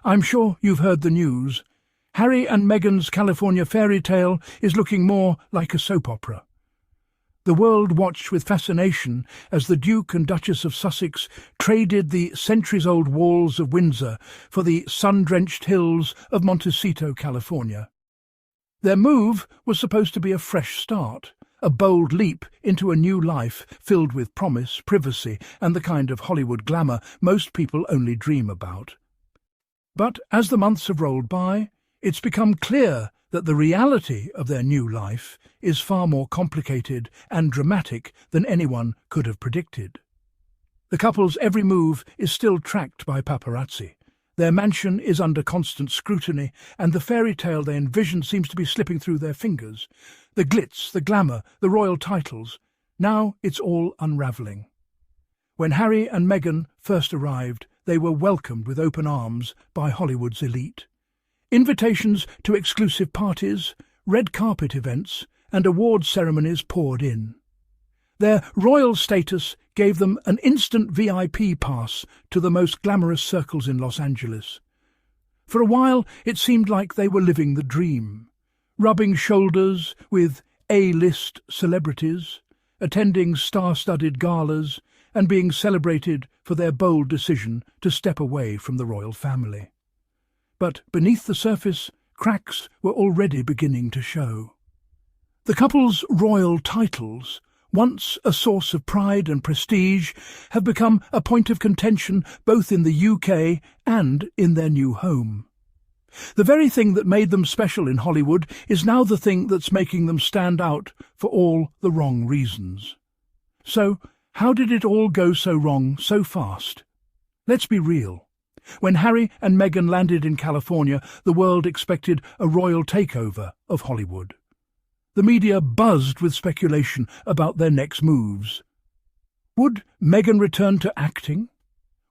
I'm sure you've heard the news. Harry and Meghan's California fairy tale is looking more like a soap opera. The world watched with fascination as the Duke and Duchess of Sussex traded the centuries-old walls of Windsor for the sun-drenched hills of Montecito, California. Their move was supposed to be a fresh start, a bold leap into a new life filled with promise, privacy, and the kind of Hollywood glamour most people only dream about. But as the months have rolled by, it's become clear that the reality of their new life is far more complicated and dramatic than anyone could have predicted. The couple's every move is still tracked by paparazzi. Their mansion is under constant scrutiny, and the fairy tale they envisioned seems to be slipping through their fingers. The glitz, the glamour, the royal titles. Now it's all unravelling. When Harry and Meghan first arrived, they were welcomed with open arms by Hollywood's elite. Invitations to exclusive parties, red carpet events, and award ceremonies poured in. Their royal status gave them an instant VIP pass to the most glamorous circles in Los Angeles. For a while, it seemed like they were living the dream, rubbing shoulders with A-list celebrities, attending star-studded galas, and being celebrated for their bold decision to step away from the royal family. But beneath the surface, cracks were already beginning to show. The couple's royal titles, once a source of pride and prestige, have become a point of contention both in the UK and in their new home. The very thing that made them special in Hollywood is now the thing that's making them stand out for all the wrong reasons. So, how did it all go so wrong so fast? Let's be real. When Harry and Meghan landed in California, the world expected a royal takeover of Hollywood. The media buzzed with speculation about their next moves. Would Meghan return to acting?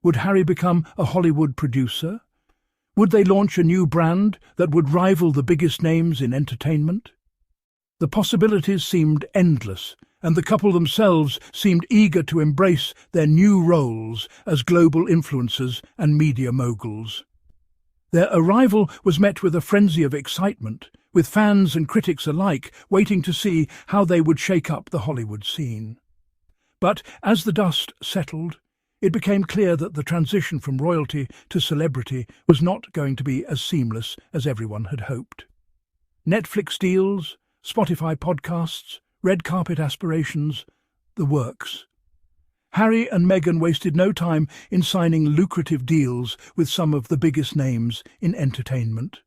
Would Harry become a Hollywood producer? Would they launch a new brand that would rival the biggest names in entertainment? The possibilities seemed endless, and the couple themselves seemed eager to embrace their new roles as global influencers and media moguls. Their arrival was met with a frenzy of excitement, with fans and critics alike waiting to see how they would shake up the Hollywood scene. But as the dust settled, it became clear that the transition from royalty to celebrity was not going to be as seamless as everyone had hoped. Netflix deals, Spotify podcasts, red carpet aspirations, the works. Harry and Meghan wasted no time in signing lucrative deals with some of the biggest names in entertainment.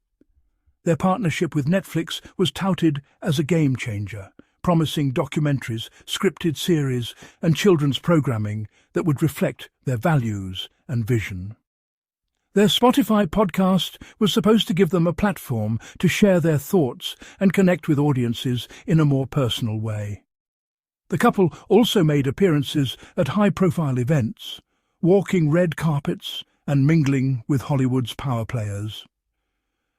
Their partnership with Netflix was touted as a game-changer, promising documentaries, scripted series, and children's programming that would reflect their values and vision. Their Spotify podcast was supposed to give them a platform to share their thoughts and connect with audiences in a more personal way. The couple also made appearances at high-profile events, walking red carpets and mingling with Hollywood's power players.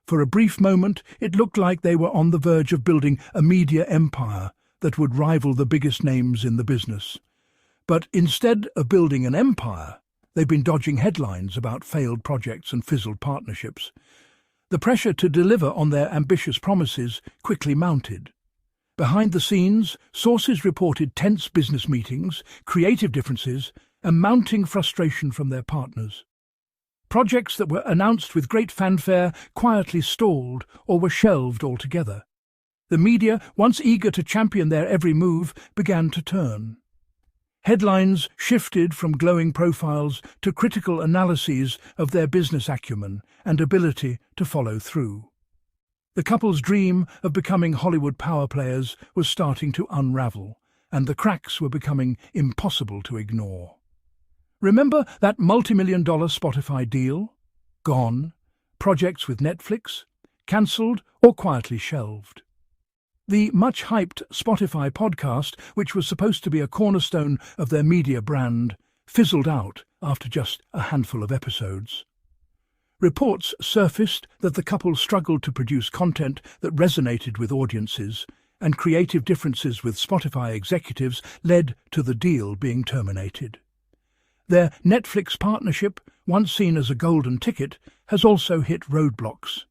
For a brief moment, it looked like they were on the verge of building a media empire that would rival the biggest names in the business. But instead of building an empire, they've been dodging headlines about failed projects and fizzled partnerships. The pressure to deliver on their ambitious promises quickly mounted. Behind the scenes, sources reported tense business meetings, creative differences, and mounting frustration from their partners. Projects that were announced with great fanfare quietly stalled or were shelved altogether. The media, once eager to champion their every move, began to turn. Headlines shifted from glowing profiles to critical analyses of their business acumen and ability to follow through. The couple's dream of becoming Hollywood power players was starting to unravel, and the cracks were becoming impossible to ignore. Remember that multi-million-dollar Spotify deal? Gone. Projects with Netflix? Cancelled or quietly shelved. The much-hyped Spotify podcast, which was supposed to be a cornerstone of their media brand, fizzled out after just a handful of episodes. Reports surfaced that the couple struggled to produce content that resonated with audiences, and creative differences with Spotify executives led to the deal being terminated. Their Netflix partnership, once seen as a golden ticket, has also hit roadblocks.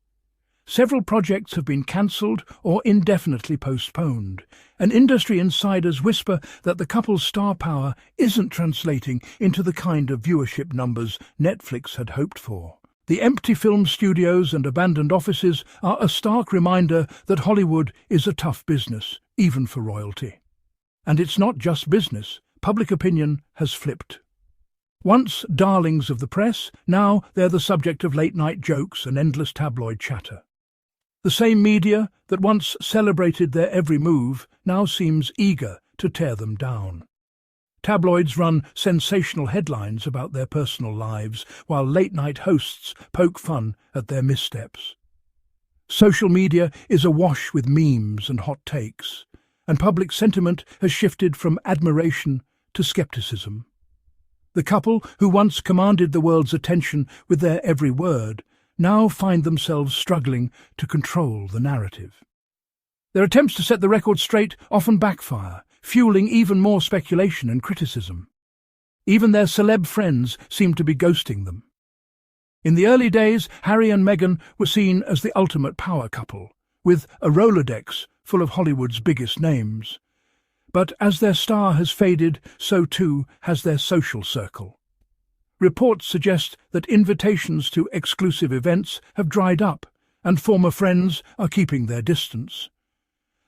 Several projects have been cancelled or indefinitely postponed, and industry insiders whisper that the couple's star power isn't translating into the kind of viewership numbers Netflix had hoped for. The empty film studios and abandoned offices are a stark reminder that Hollywood is a tough business, even for royalty. And it's not just business. Public opinion has flipped. Once darlings of the press, now they're the subject of late-night jokes and endless tabloid chatter. The same media that once celebrated their every move now seems eager to tear them down. Tabloids run sensational headlines about their personal lives, while late-night hosts poke fun at their missteps. Social media is awash with memes and hot takes, and public sentiment has shifted from admiration to skepticism. The couple, who once commanded the world's attention with their every word, now find themselves struggling to control the narrative. Their attempts to set the record straight often backfire, fueling even more speculation and criticism. Even their celeb friends seem to be ghosting them. In the early days, Harry and Meghan were seen as the ultimate power couple, with a Rolodex full of Hollywood's biggest names. But as their star has faded, so too has their social circle. Reports suggest that invitations to exclusive events have dried up, and former friends are keeping their distance.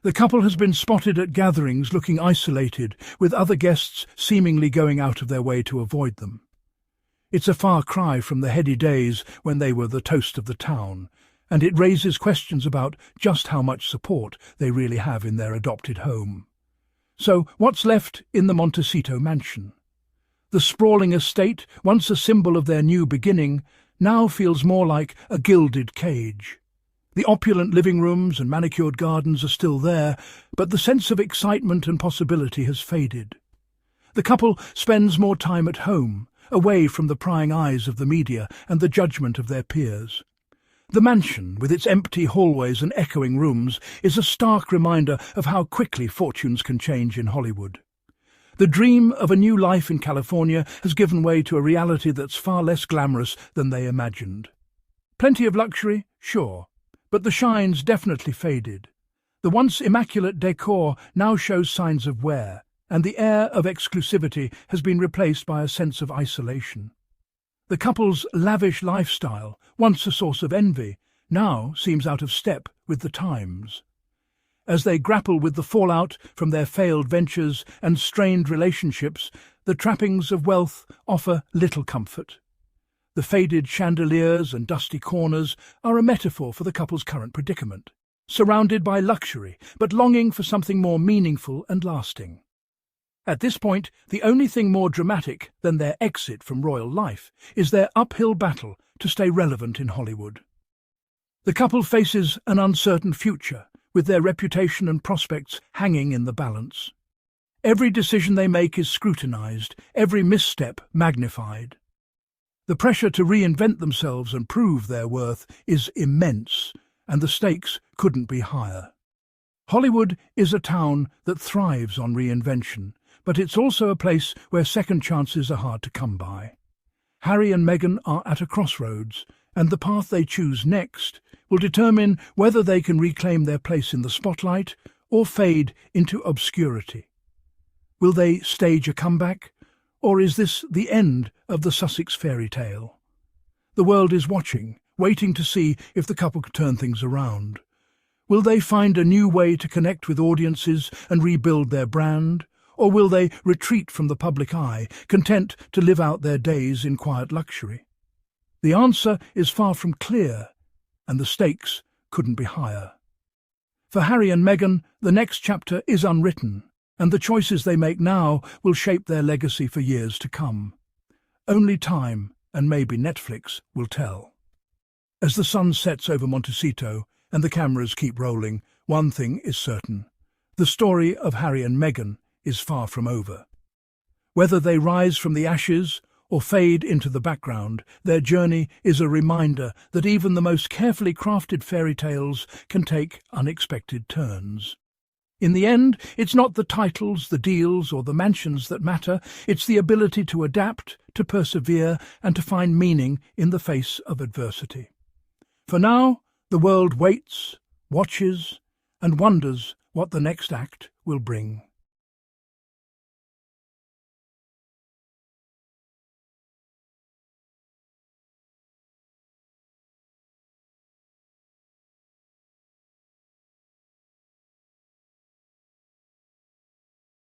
The couple has been spotted at gatherings looking isolated, with other guests seemingly going out of their way to avoid them. It's a far cry from the heady days when they were the toast of the town, and it raises questions about just how much support they really have in their adopted home. So what's left in the Montecito mansion? The sprawling estate, once a symbol of their new beginning, now feels more like a gilded cage. The opulent living rooms and manicured gardens are still there, but the sense of excitement and possibility has faded. The couple spends more time at home, away from the prying eyes of the media and the judgment of their peers. The mansion, with its empty hallways and echoing rooms, is a stark reminder of how quickly fortunes can change in Hollywood. The dream of a new life in California has given way to a reality that's far less glamorous than they imagined. Plenty of luxury, sure, but the shine's definitely faded. The once immaculate decor now shows signs of wear, and the air of exclusivity has been replaced by a sense of isolation. The couple's lavish lifestyle, once a source of envy, now seems out of step with the times. As they grapple with the fallout from their failed ventures and strained relationships, the trappings of wealth offer little comfort. The faded chandeliers and dusty corners are a metaphor for the couple's current predicament, surrounded by luxury, but longing for something more meaningful and lasting. At this point, the only thing more dramatic than their exit from royal life is their uphill battle to stay relevant in Hollywood. The couple faces an uncertain future, with their reputation and prospects hanging in the balance. Every decision they make is scrutinized, every misstep magnified. The pressure to reinvent themselves and prove their worth is immense, and the stakes couldn't be higher. Hollywood is a town that thrives on reinvention, but it's also a place where second chances are hard to come by. Harry and Meghan are at a crossroads, and the path they choose next will determine whether they can reclaim their place in the spotlight or fade into obscurity. Will they stage a comeback, or is this the end of the Sussex fairy tale? The world is watching, waiting to see if the couple can turn things around. Will they find a new way to connect with audiences and rebuild their brand? Or will they retreat from the public eye, content to live out their days in quiet luxury? The answer is far from clear, and the stakes couldn't be higher. For Harry and Meghan, the next chapter is unwritten, and the choices they make now will shape their legacy for years to come. Only time, and maybe Netflix, will tell. As the sun sets over Montecito and the cameras keep rolling, one thing is certain. The story of Harry and Meghan is far from over. Whether they rise from the ashes or fade into the background, their journey is a reminder that even the most carefully crafted fairy tales can take unexpected turns. In the end, it's not the titles, the deals, or the mansions that matter. It's the ability to adapt, to persevere, and to find meaning in the face of adversity. For now, the world waits, watches, and wonders what the next act will bring.